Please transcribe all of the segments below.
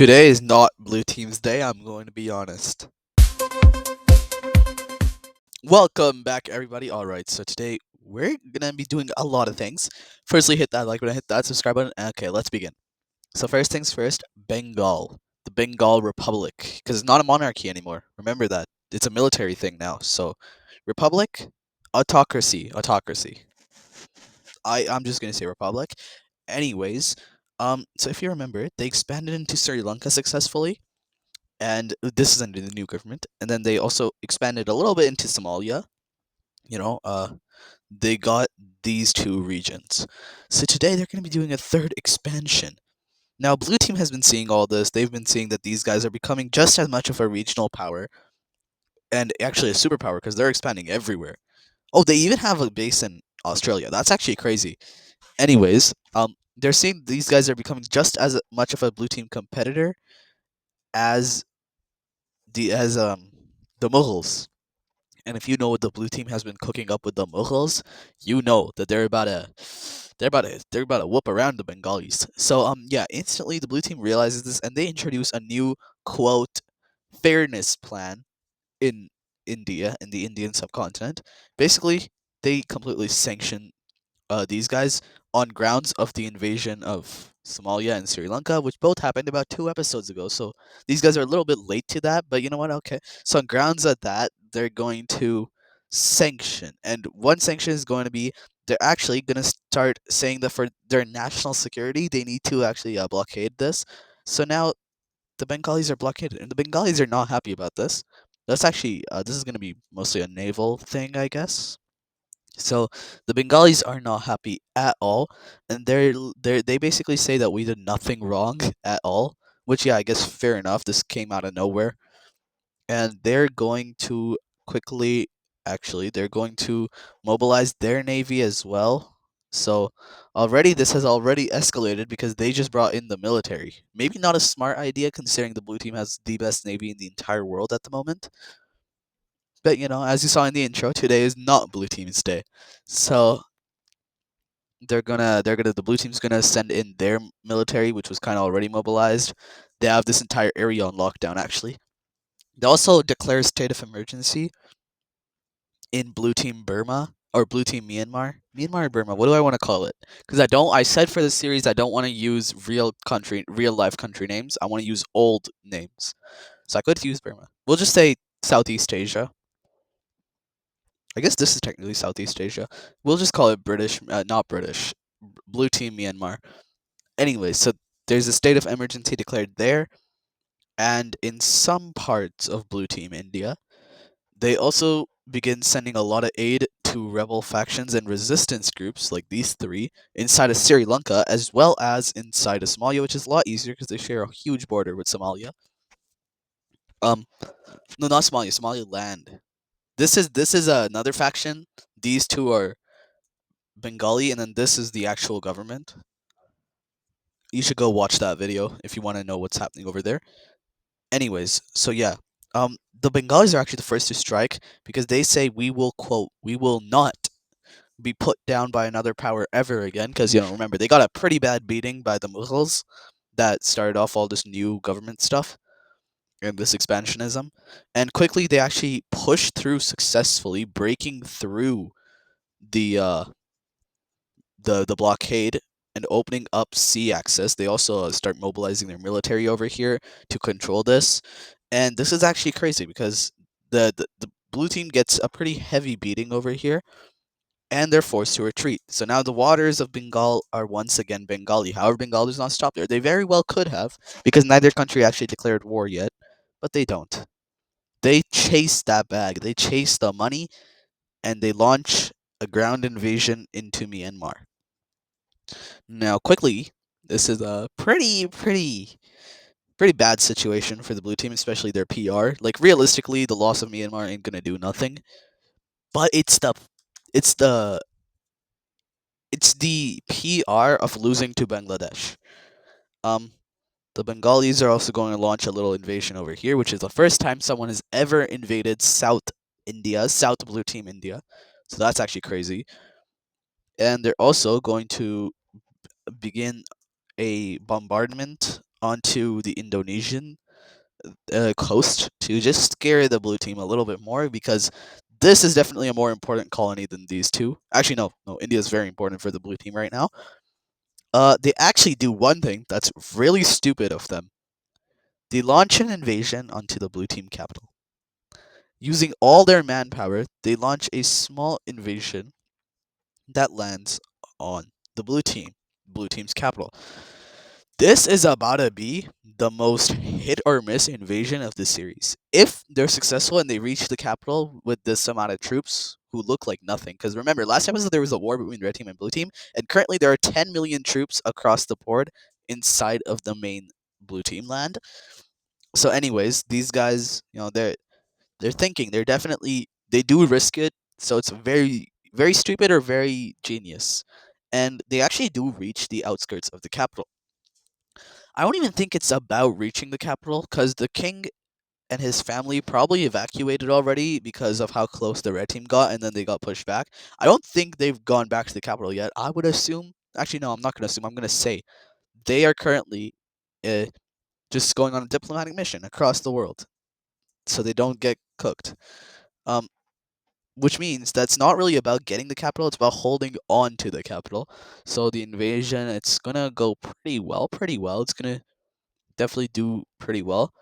Today is not Blue Team's day, I'm going to be honest. Welcome back, everybody. Alright, so today we're gonna be doing a lot of things. Firstly, hit that like button, hit that subscribe button. Okay, let's begin. So, first things first, Bengal. The Bengal Republic. Because it's not a monarchy anymore. Remember that. It's a military thing now. So, Republic, autocracy. Autocracy. I'm just gonna say Republic. Anyways, so if you remember, they expanded into Sri Lanka successfully and this is under the new government. And then they also expanded a little bit into Somalia. You know, they got these two regions. So today they're going to be doing a third expansion. Now, Blue Team has been seeing all this. They've been seeing that these guys are becoming just as much of a regional power and actually a superpower because they're expanding everywhere. Oh, they even have a base in Australia. That's actually crazy. Anyways, they're seeing these guys are becoming just as much of a Blue Team competitor as the Mughals. And if you know what the blue team has been cooking up with the Mughals, you know that they're about to whoop around the Bengalis. So yeah, instantly the blue team realizes this and they introduce a new quote fairness plan in India, in the Indian subcontinent. Basically, they completely sanction these guys on grounds of the invasion of Somalia and Sri Lanka, which both happened about 2 episodes ago. So these guys are a little bit late to that, but you know what? Okay. So on grounds of that, they're going to sanction, and one sanction is going to be they're actually going to start saying that for their national security, they need to actually blockade this. So now the Bengalis are blockaded, and the Bengalis are not happy about this. That's actually this is going to be mostly a naval thing, I guess. So the Bengalis are not happy at all, and they basically say that we did nothing wrong at all. Which yeah, I guess fair enough. This came out of nowhere, and they're going to quickly. Actually, they're going to mobilize their navy as well. So already this has already escalated because they just brought in the military. Maybe not a smart idea considering the blue team has the best navy in the entire world at the moment. But you know, as you saw in the intro, today is not blue team's day. So they're gonna the blue team's gonna send in their military, which was kind of already mobilized. They have this entire area on lockdown. Actually, they also declare a state of emergency in blue team Burma or blue team Myanmar. Myanmar or Burma? What do I want to call it? Because I don't. I said for the series I don't want to use real life country names. I want to use old names. So I could use Burma. We'll just say Southeast Asia. I guess this is technically Southeast Asia. We'll just call it British, not British. Blue Team Myanmar. Anyway, so there's a state of emergency declared there, and in some parts of Blue Team India, they also begin sending a lot of aid to rebel factions and resistance groups like these three inside of Sri Lanka, as well as inside of Somalia, which is a lot easier because they share a huge border with Somalia. Um, no, not Somalia, Somaliland. This is another faction. These two are Bengali, and then this is the actual government. You should go watch that video if you want to know what's happening over there. Anyways, so yeah, the Bengalis are actually the first to strike because they say we will quote we will not be put down by another power ever again. Because you know, remember they got a pretty bad beating by the Mughals that started off all this new government stuff and this expansionism, and quickly they actually pushed through successfully, breaking through the uh the blockade and opening up sea access. They also start mobilizing their military over here to control this, and this is actually crazy because the blue team gets a pretty heavy beating over here, and they're forced to retreat. So now the waters of Bengal are once again Bengali. However, Bengal does not stop there. They very well could have, because neither country actually declared war yet, but they don't. They chase that bag. They chase the money, and they launch a ground invasion into Myanmar. Now, quickly, this is a pretty bad situation for the blue team, especially their PR. Like realistically, the loss of Myanmar ain't gonna do nothing. But it's the it's the PR of losing to Bangladesh. Um, the Bengalis are also going to launch a little invasion over here, which is the first time someone has ever invaded South Blue Team India. So that's actually crazy. And they're also going to begin a bombardment onto the Indonesian coast to just scare the blue team a little bit more because this is definitely a more important colony than these two. Actually, no, India is very important for the blue team right now. They actually do one thing that's really stupid of them. They launch an invasion onto the blue team capital. Using all their manpower, they launch a small invasion that lands on the blue team's capital. This is about to be the most hit or miss invasion of the series. If they're successful and they reach the capital with this amount of troops who look like nothing, because remember, last episode there was a war between red team and blue team, and currently there are 10 million troops across the board inside of the main blue team land. So, anyways, these guys, they're thinking, they do risk it, so it's very stupid or very genius, and they actually do reach the outskirts of the capital. I don't even think it's about reaching the capital because the king and his family probably evacuated already because of how close the red team got and then they got pushed back. I don't think they've gone back to the capital yet. I would assume. Actually, no, I'm not going to assume. I'm going to say they are currently uh, just going on a diplomatic mission across the world so they don't get cooked. Um, which means that's not really about getting the capital, it's about holding on to the capital. So the invasion, it's going to go pretty well. It's going to definitely do pretty well.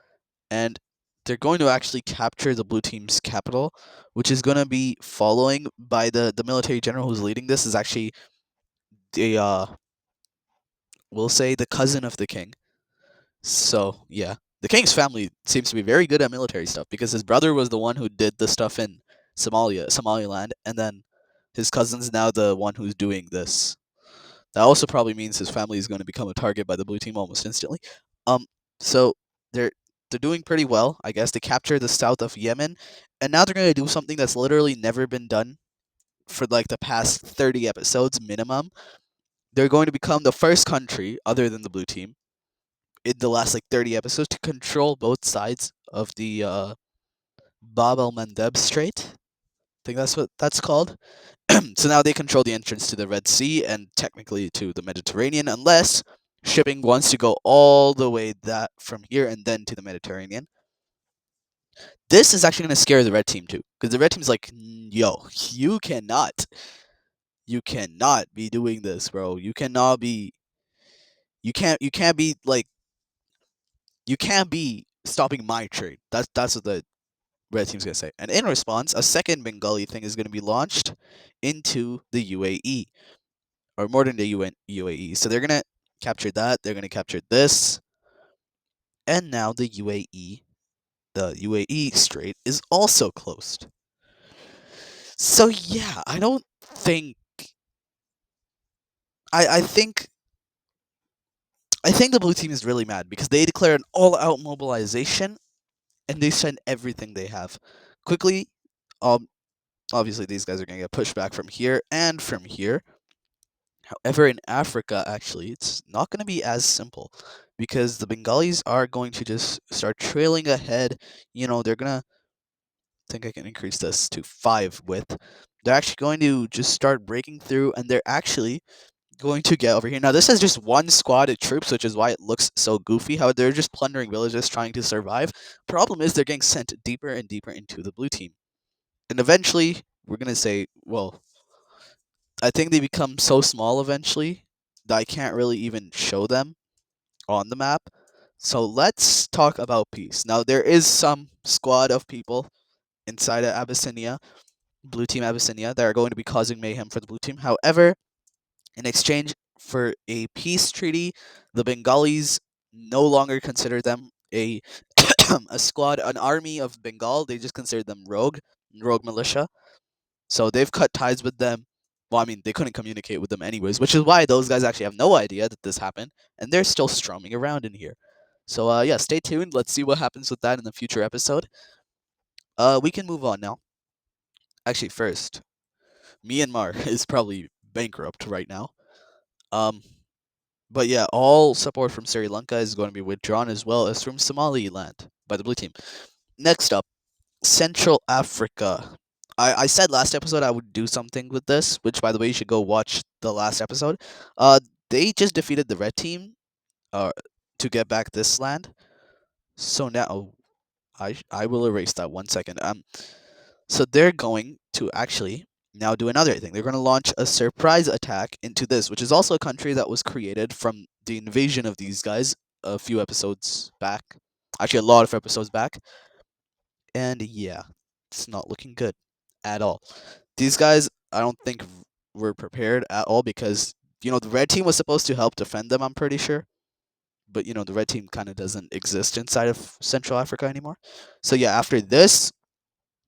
And they're going to actually capture the blue team's capital, which is going to be following by the military general who's leading this is actually the we'll say the cousin of the king. So yeah, the king's family seems to be very good at military stuff because his brother was the one who did the stuff in Somaliland, and then his cousin's now the one who's doing this. That also probably means his family is going to become a target by the blue team almost instantly. Um, so they're they're doing pretty well. I guess they captured the south of Yemen, and now they're going to do something that's literally never been done for like the past 30 episodes minimum. They're going to become the first country other than the blue team in the last like 30 episodes to control both sides of the Bab el Mandeb Strait. I think that's what that's called. So now they control the entrance to the Red Sea and technically to the Mediterranean, unless shipping wants to go all the way that from here and then to the Mediterranean. This is actually going to scare the red team too, because the red team's like, yo, you cannot be doing this, bro. You can't be like, you can't be stopping my trade. That's what the red team's gonna say. And in response, a second Bengali thing is gonna be launched into the UAE, or more than the UAE. So they're gonna capture that. They're gonna capture this, and now the UAE Strait is also closed. So yeah, I don't think I think I think the blue team is really mad because they declare an all-out mobilization and they send everything they have quickly. Um, Obviously these guys are gonna get pushed back from here and from here. However, in Africa, actually, it's not gonna be as simple because the Bengalis are going to just start trailing ahead. They're gonna think I can increase this to 5 width. They're actually going to just start breaking through, and they're actually going to get over here. Now, this is just one squad of troops, which is why it looks so goofy. How they're just plundering villages, trying to survive. Problem is, they're getting sent deeper and deeper into the blue team, and eventually, we're gonna say, well, I think they become so small eventually that I can't really even show them on the map. So let's talk about peace. Now, there is some squad of people inside of Abyssinia, Blue Team Abyssinia, that are going to be causing mayhem for the Blue Team. However, in exchange for a peace treaty, the Bengalis no longer consider them a a squad, an army of Bengal. They just consider them rogue militia. So they've cut ties with them. Well, I mean, they couldn't communicate with them anyways, which is why those guys actually have no idea that this happened, and they're still strumming around in here. So yeah, stay tuned. Let's see what happens with that in the future episode. We can move on now. Actually, first, Myanmar is probably bankrupt right now. Um, but yeah, all support from Sri Lanka is going to be withdrawn as well as from Somaliland by the blue team. Next up, Central Africa. I said last episode I would do something with this, which by the way you should go watch the last episode. They just defeated the red team. Uh, to get back this land. So now I will erase that 1 second. So they're going to actually now do another thing. They're going to launch a surprise attack into this, which is also a country that was created from the invasion of these guys a few episodes back. Actually, a lot of episodes back. And yeah, it's not looking good at all. These guys, I don't think were prepared at all because the red team was supposed to help defend them. I'm pretty sure, but the red team kind of doesn't exist inside of Central Africa anymore. So yeah, after this,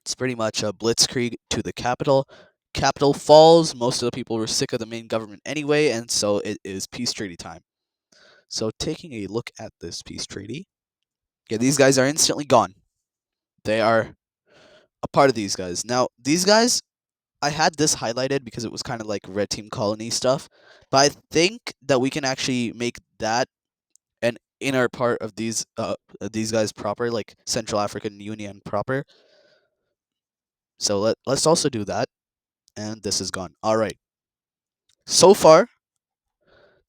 it's pretty much a blitzkrieg to the capital. Capital falls. Most of the people were sick of the main government anyway, and so it is peace treaty time. So taking a look at this peace treaty, yeah, these guys are instantly gone. They are a part of these guys. Now, these guys, I had this highlighted because it was kind of like red team colony stuff, but I think that we can actually make that an inner part of these guys proper, like Central African Union proper. So let's also do that, and this is gone. All right. So far,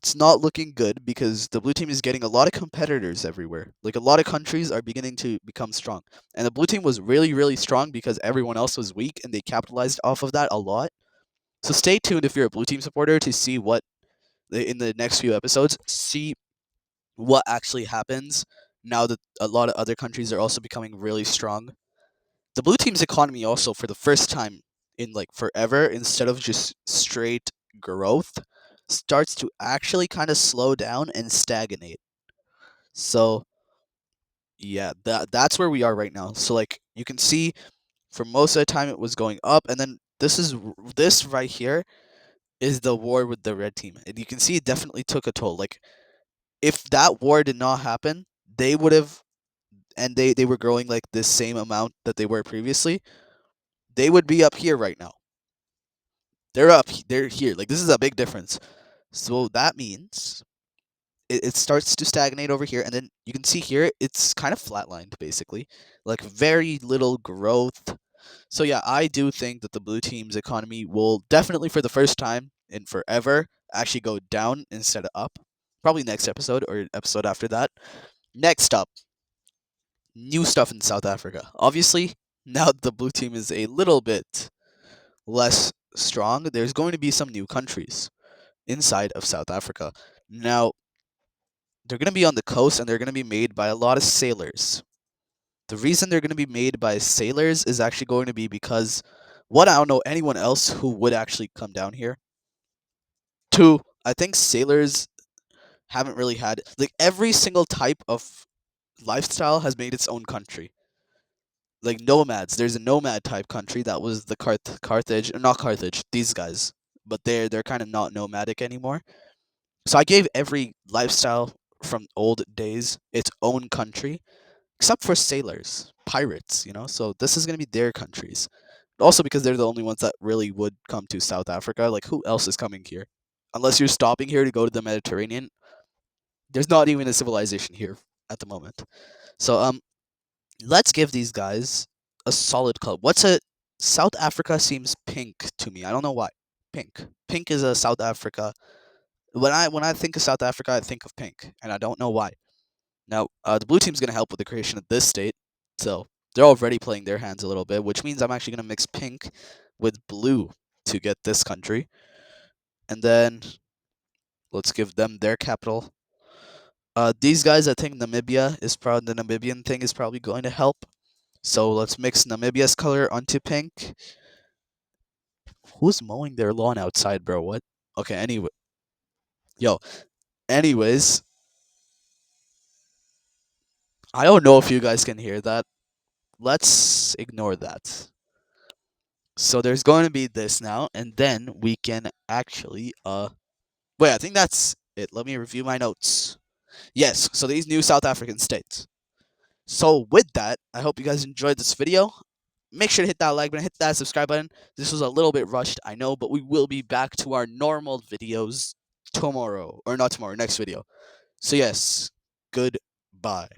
it's not looking good because the blue team is getting a lot of competitors everywhere. Like a lot of countries are beginning to become strong. And the blue team was really, really strong because everyone else was weak and they capitalized off of that a lot. So stay tuned if you're a blue team supporter to see what in the next few episodes, see what actually happens now that a lot of other countries are also becoming really strong. The blue team's economy also for the first time in like forever, instead of just straight growth, starts to actually kind of slow down and stagnate. So yeah, that's where we are right now. So like you can see for most of the time it was going up, and then this right here is the war with the red team. And you can see it definitely took a toll. Like if that war did not happen, they would have, and they were growing like the same amount that they were previously, they would be up here right now. They're here. Like this is a big difference. So that means it starts to stagnate over here, and then you can see here it's kind of flatlined basically, like very little growth. So yeah, I do think that the blue team's economy will definitely, for the first time in forever, actually go down instead of up. Probably next episode or episode after that. Next up, new stuff in South Africa. Obviously, now that the blue team is a little bit less strong, there's going to be some new countries inside of South Africa. Now, they're going to be on the coast and they're going to be made by a lot of sailors. The reason they're going to be made by sailors is actually going to be because, one, I don't know anyone else who would actually come down here. Two, I think sailors haven't really had, like, every single type of lifestyle has made its own country. Like nomads, there's a nomad type country that was the Carthage, not Carthage, these guys, but they're kind of not nomadic anymore. So I gave every lifestyle from old days its own country, except for sailors, pirates, So this is going to be their countries. Also because they're the only ones that really would come to South Africa. Like who else is coming here? Unless you're stopping here to go to the Mediterranean, there's not even a civilization here at the moment. So let's give these guys a solid color. What's a South Africa seems pink to me. I don't know why. Pink. Pink is a South Africa. When I think of South Africa, I think of pink, and I don't know why. Now, the blue team's gonna help with the creation of this state, so they're already playing their hands a little bit, which means I'm actually gonna mix pink with blue to get this country, and then let's give them their capital. These guys, I think Namibia is probably the Namibian thing is probably going to help. So let's mix Namibia's color onto pink. Who's mowing their lawn outside, bro? What? Okay, anyway. Yo, anyways, I don't know if you guys can hear that. Let's ignore that. So there's going to be this now, and then we can actually wait, I think that's it. Let me review my notes. Yes, so these new South African states. So with that, I hope you guys enjoyed this video. Make sure to hit that like button, hit that subscribe button. This was a little bit rushed, I know, but we will be back to our normal videos tomorrow. Or not tomorrow, next video. So yes, goodbye.